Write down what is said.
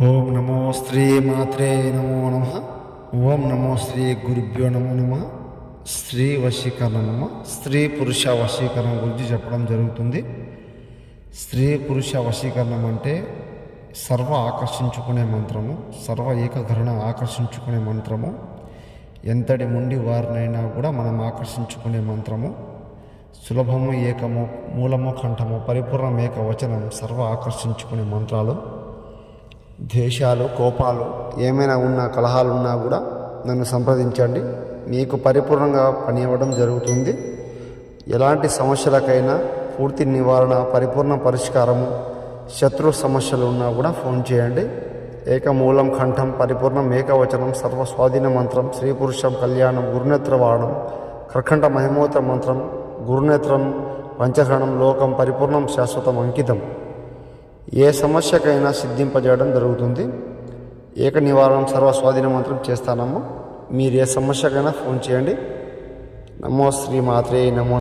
ఓం నమో శ్రీ మాత్రే నమో నమ. ఓం నమో శ్రీ గురుభ్యో నమో నమ. స్త్రీ వశీకరణం, స్త్రీ పురుష వశీకరణం గురించి చెప్పడం జరుగుతుంది. స్త్రీ పురుష వశీకరణం అంటే సర్వ ఆకర్షించుకునే మంత్రము, సర్వ ఏకగ్రహణ ఆకర్షించుకునే మంత్రము, ఎంతటి ముండి వారినైనా కూడా మనం ఆకర్షించుకునే మంత్రము. సులభము, ఏకము, మూలము, కంఠము, పరిపూర్ణం, ఏకవచనం, సర్వ ఆకర్షించుకునే మంత్రాలు. ద్వేషాలు, కోపాలు ఏమైనా ఉన్నా, కలహాలు ఉన్నా కూడా నన్ను సంప్రదించండి, మీకు పరిపూర్ణంగా పని ఇవ్వడం జరుగుతుంది. ఎలాంటి సమస్యలకైనా పూర్తి నివారణ, పరిపూర్ణ పరిష్కారము, శత్రు సమస్యలు ఉన్నా కూడా ఫోన్ చేయండి. ఏకమూలం, కంఠం, పరిపూర్ణం, ఏకవచనం, సర్వస్వాధీన మంత్రం, స్త్రీ పురుషం కళ్యాణం, గురునేత్రవాణం, కర్కంఠ మహిమోత్ర మంత్రం, గురునేత్రం, పంచగ్రహణం, లోకం, పరిపూర్ణం, శాశ్వతం, అంకితం. ఏ సమస్యకైనా సిద్ధింపజేయడం జరుగుతుంది. ఏక నివారణం, సర్వస్వాధీన మంత్రం చేస్తానమ్మా. మీరు ఏ సమస్యకైనా ఫోన్ చేయండి. నమో శ్రీ మాత్రే నమో.